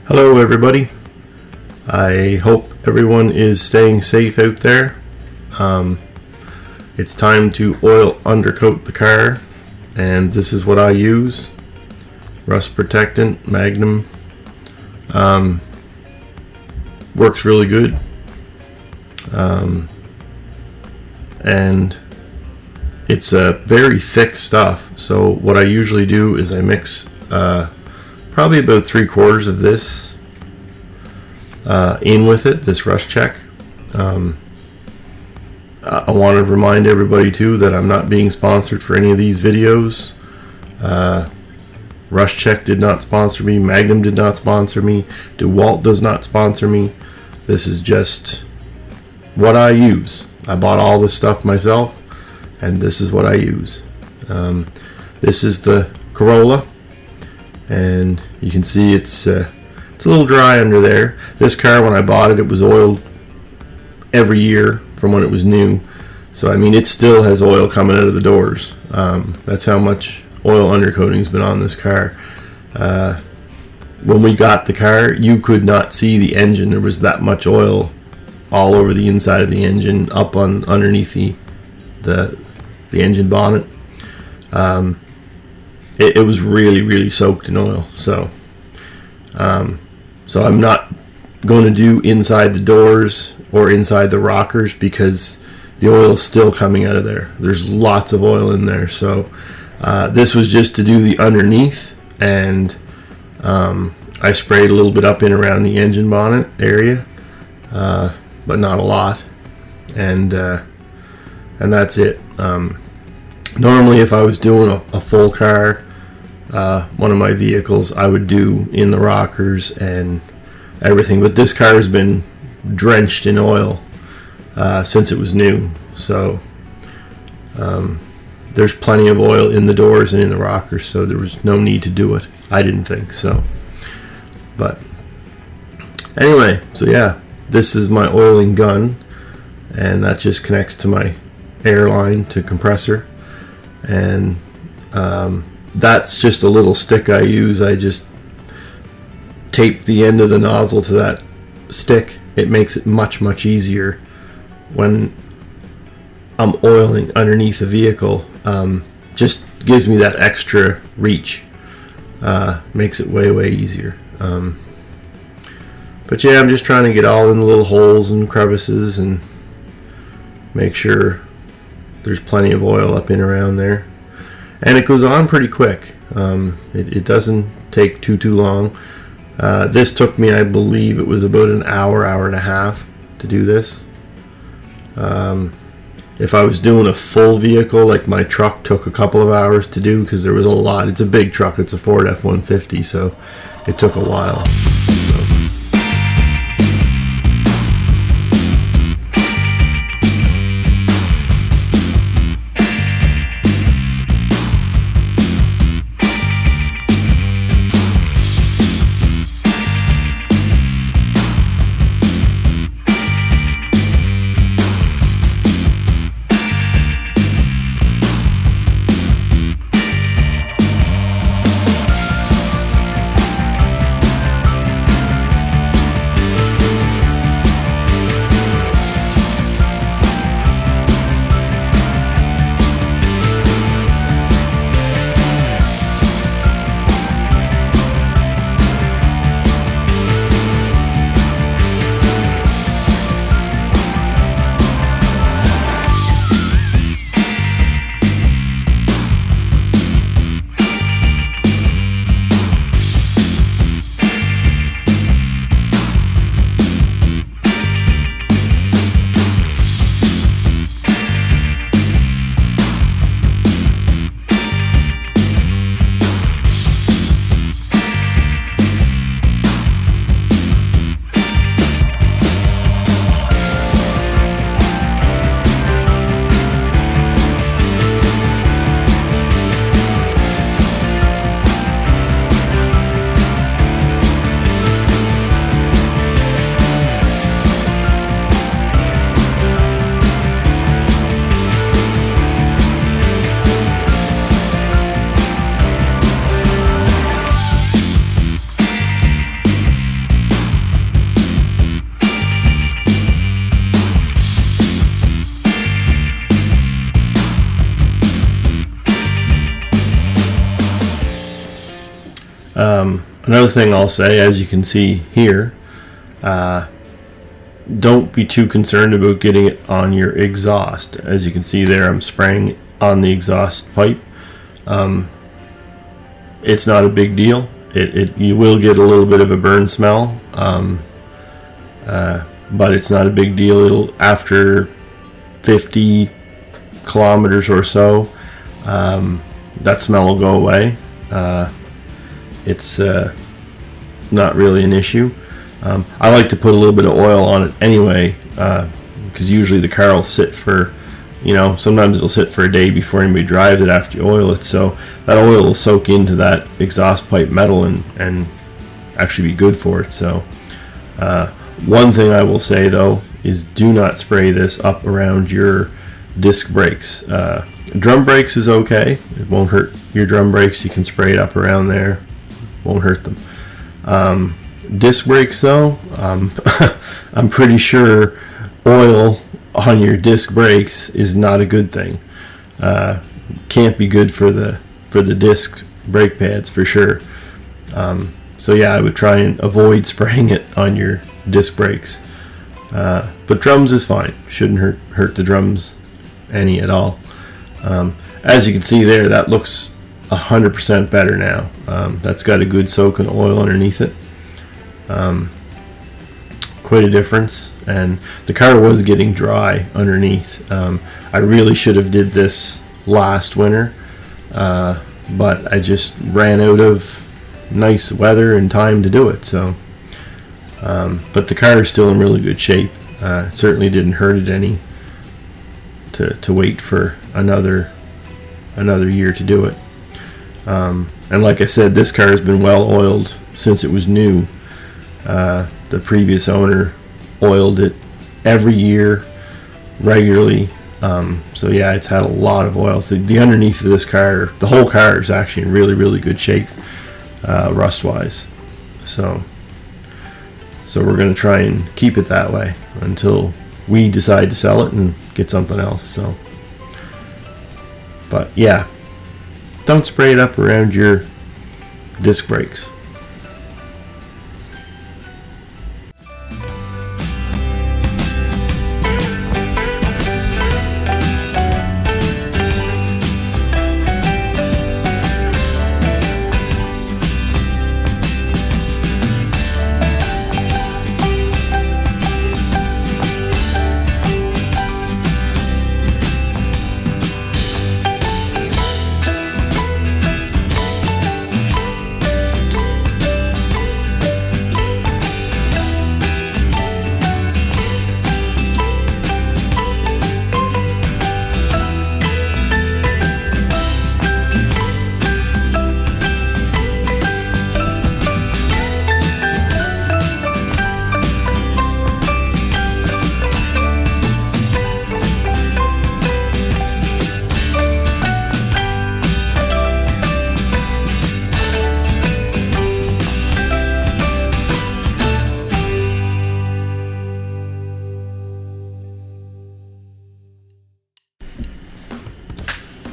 Hello everybody. I hope everyone is staying safe out there. It's time to oil undercoat the car, and this is what I use. Rust protectant, Magnum. Works really good. And it's a very thick stuff, so what I usually do is I mix probably about 3/4 of this in with it, this Rust Check. I want to remind everybody too that I'm not being sponsored for any of these videos. Rust Check did not sponsor me, Magnum did not sponsor me, DeWalt does not sponsor me. This is just what I use. I bought all this stuff myself, and this is what I use. This is the Corolla, and you can see it's a little dry under there. This car, when I bought it, it was oiled every year from when it was new, so I mean it still has oil coming out of the doors. That's how much oil undercoating has been on this car. When we got the car, you could not see the engine. There was that much oil all over the inside of the engine, up on underneath the engine bonnet. It was really soaked in oil. So I'm not going to do inside the doors or inside the rockers because the oil is still coming out of there. There's lots of oil in there. So this was just to do the underneath, and I sprayed a little bit up in around the engine bonnet area, but not a lot, and that's it. Normally, if I was doing a full car, one of my vehicles, I would do in the rockers and everything, but this car has been drenched in oil since it was new, so there's plenty of oil in the doors and in the rockers, so there was no need to do it. I didn't think so. But anyway, so yeah, this is my oiling gun, and that just connects to my air line to compressor, and that's just a little stick I use. I just tape the end of the nozzle to that stick. It makes it much easier when I'm oiling underneath a vehicle. Just gives me that extra reach. Makes it way easier. But yeah, I'm just trying to get all in the little holes and crevices and make sure there's plenty of oil up in around there. And it goes on pretty quick. It doesn't take too long. This took me, I believe it was about an hour and a half to do this. If I was doing a full vehicle, like my truck took a couple of hours to do because there was a lot. It's a big truck. It's a Ford F-150, so it took a while. Another thing I'll say, as you can see here, don't be too concerned about getting it on your exhaust. As you can see there, I'm spraying on the exhaust pipe. It's not a big deal. You will get a little bit of a burn smell, but it's not a big deal. After 50 kilometers or so, that smell will go away. It's not really an issue. I like to put a little bit of oil on it anyway, because usually the car will sit for, sometimes it'll sit for a day before anybody drives it after you oil it, so that oil will soak into that exhaust pipe metal and actually be good for it. So one thing I will say though is do not spray this up around your disc brakes. Drum brakes is okay, it won't hurt your drum brakes. You can spray it up around there, won't hurt them. Disc brakes though, I'm pretty sure oil on your disc brakes is not a good thing. Can't be good for the disc brake pads for sure. So yeah, I would try and avoid spraying it on your disc brakes. But drums is fine, shouldn't hurt the drums any at all. As you can see there, that looks 100% better now. That's got a good soak in oil underneath it. Quite a difference, and the car was getting dry underneath. I really should have did this last winter, but I just ran out of nice weather and time to do it. So, but the car is still in really good shape. It certainly didn't hurt it any to wait for another year to do it. And like I said, this car has been well oiled since it was new. The previous owner oiled it every year regularly. So yeah, it's had a lot of oil. So the underneath of this car, the whole car is actually in really, really good shape, rust wise. So we're going to try and keep it that way until we decide to sell it and get something else. So, but yeah, don't spray it up around your disc brakes.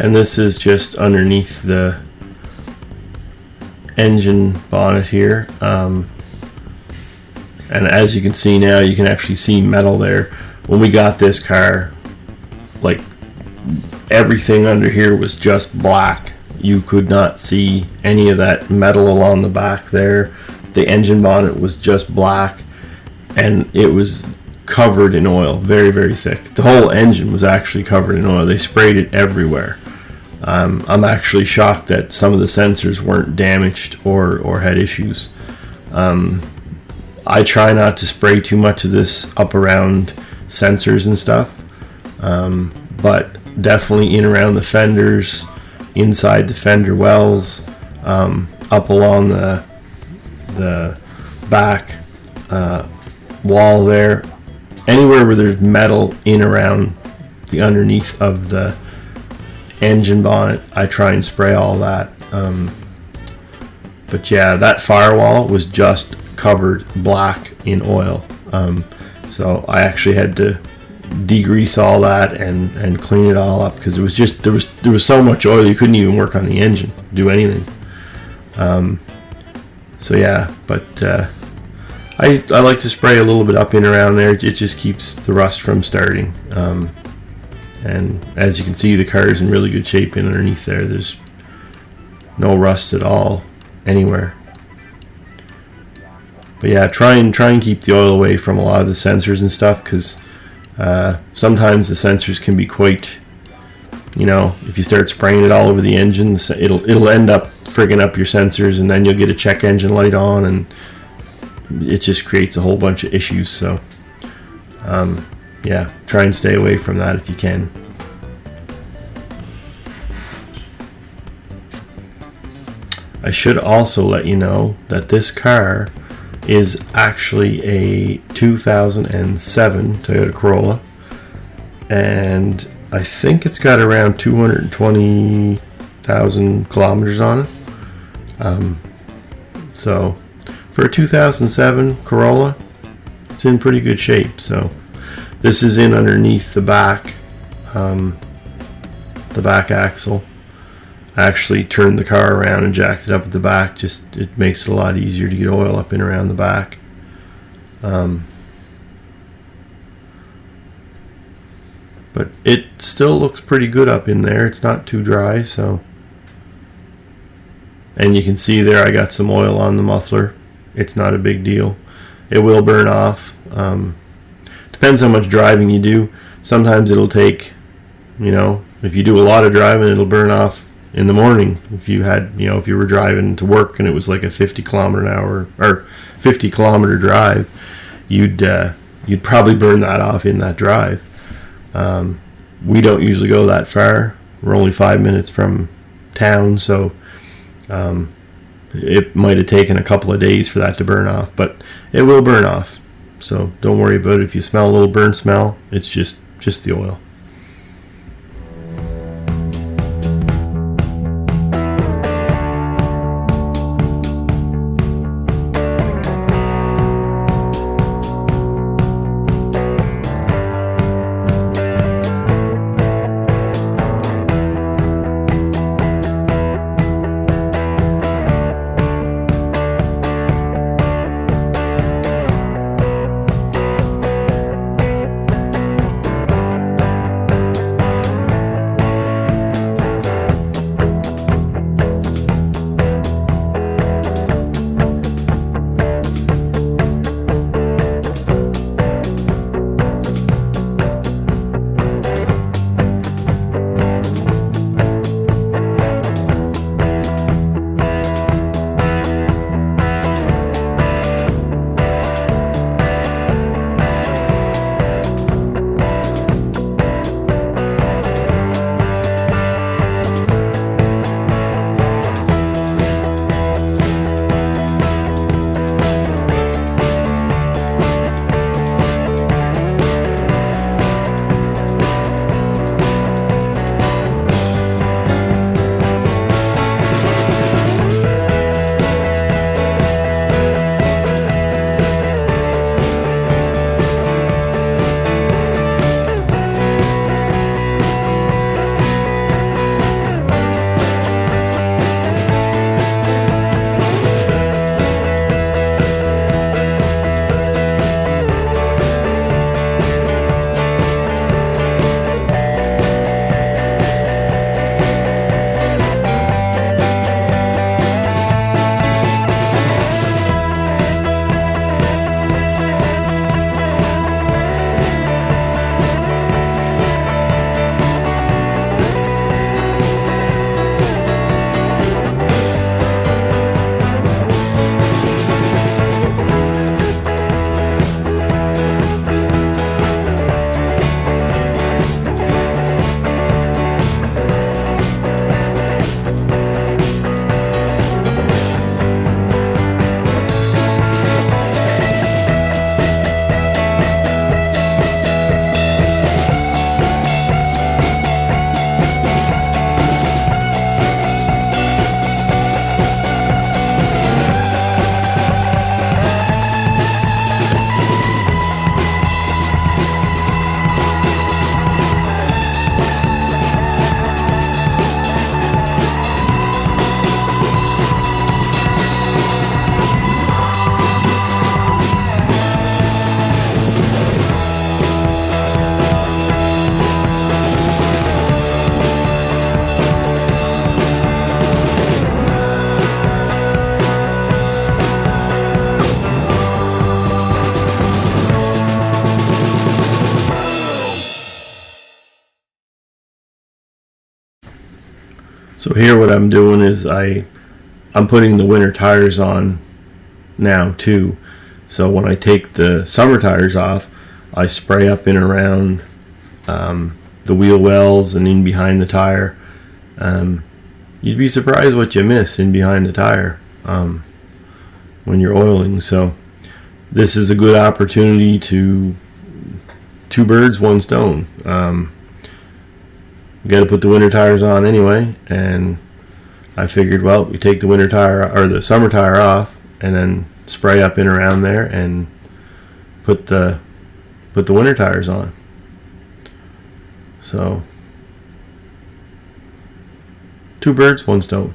And this is just underneath the engine bonnet here. And as you can see now, you can actually see metal there. When we got this car, like everything under here was just black. You could not see any of that metal along the back there. The engine bonnet was just black, and it was covered in oil, very, very thick. The whole engine was actually covered in oil. They sprayed it everywhere. I'm actually shocked that some of the sensors weren't damaged or had issues. I try not to spray too much of this up around sensors and stuff, but definitely in around the fenders, inside the fender wells, up along the back wall there, anywhere where there's metal in around the underneath of the engine bonnet, I try and spray all that. But yeah, that firewall was just covered black in oil. So I actually had to degrease all that and clean it all up, because it was just there was so much oil you couldn't even work on the engine, do anything. So yeah, but I like to spray a little bit up in around there. It just keeps the rust from starting. And as you can see, the car is in really good shape in underneath there. There's no rust at all anywhere. But yeah, try and keep the oil away from a lot of the sensors and stuff, because sometimes the sensors can be quite, if you start spraying it all over the engine, it'll end up frigging up your sensors, and then you'll get a check engine light on, and it just creates a whole bunch of issues. So yeah, try and stay away from that if you can. I should also let you know that this car is actually a 2007 Toyota Corolla, and I think it's got around 220,000 kilometers on it. So for a 2007 Corolla, it's in pretty good shape. So this is in underneath the back axle. I actually turned the car around and jacked it up at the back. Just, it makes it a lot easier to get oil up and around the back. But it still looks pretty good up in there. It's not too dry, so. And you can see there I got some oil on the muffler. It's not a big deal. It will burn off. Depends how much driving you do. Sometimes it'll take, if you do a lot of driving, it'll burn off in the morning. If you had, if you were driving to work and it was like a 50 kilometer an hour or 50 kilometer drive, you'd probably burn that off in that drive. We don't usually go that far. We're only 5 minutes from town, so it might have taken a couple of days for that to burn off, but it will burn off. So don't worry about it. If you smell a little burn smell, it's just the oil. So here what I'm doing is I'm putting the winter tires on now too. So when I take the summer tires off, I spray up in around the wheel wells and in behind the tire. You'd be surprised what you miss in behind the tire when you're oiling. So this is a good opportunity to two birds, one stone. You got to put the winter tires on anyway, and I figured, well, we take the winter tire or the summer tire off, and then spray up in around there and put the winter tires on. So two birds, one stone.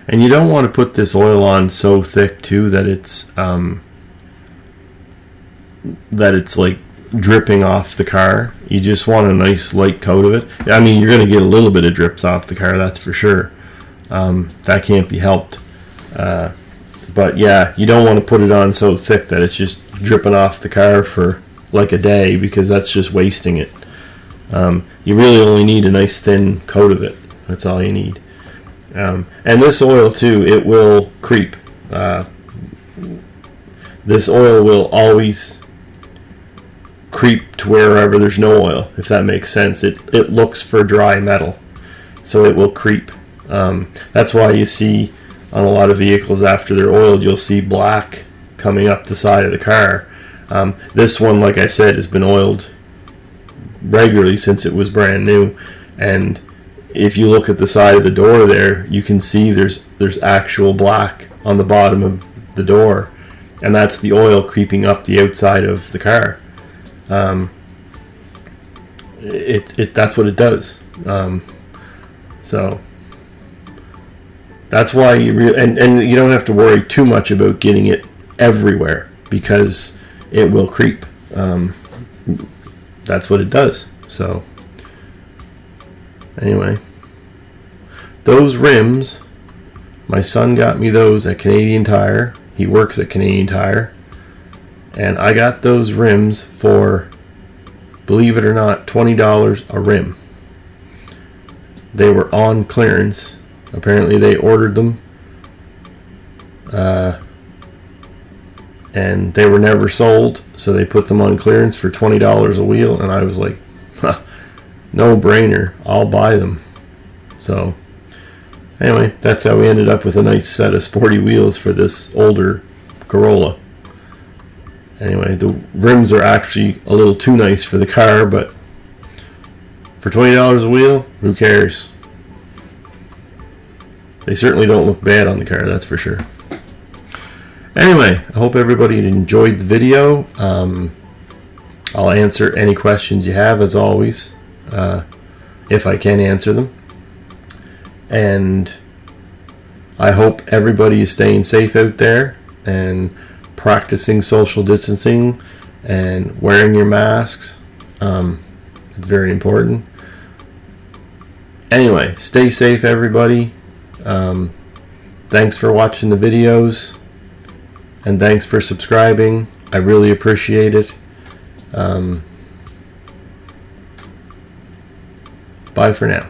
And you don't want to put this oil on so thick too that it's like dripping off the car. You just want a nice light coat of it. I mean, you're going to get a little bit of drips off the car, that's for sure. That can't be helped. But yeah, you don't want to put it on so thick that it's just dripping off the car for like a day, because that's just wasting it. You really only need a nice thin coat of it. That's all you need. And this oil too, it will creep. This oil will always creep to wherever there's no oil, if that makes sense. It looks for dry metal, so it will creep. That's why you see on a lot of vehicles after they're oiled, you'll see black coming up the side of the car. This one, like I said, has been oiled regularly since it was brand new, and if you look at the side of the door there, you can see there's actual black on the bottom of the door, and that's the oil creeping up the outside of the car. That's what it does. So that's why and you don't have to worry too much about getting it everywhere, because it will creep. That's what it does. So anyway, those rims, my son got me those at Canadian Tire. He works at Canadian Tire, and I got those rims for, believe it or not, $20 a rim. They were on clearance. Apparently they ordered them, and they were never sold, so they put them on clearance for $20 a wheel, and I was like, no brainer, I'll buy them. So anyway, that's how we ended up with a nice set of sporty wheels for this older Corolla. Anyway, the rims are actually a little too nice for the car, but for $20 a wheel, who cares? They certainly don't look bad on the car, that's for sure. Anyway, I hope everybody enjoyed the video. I'll answer any questions you have, as always, if I can answer them. And I hope everybody is staying safe out there and practicing social distancing and wearing your masks. It's very important. Anyway, stay safe, everybody. Thanks for watching the videos, and thanks for subscribing. I really appreciate it. Bye for now.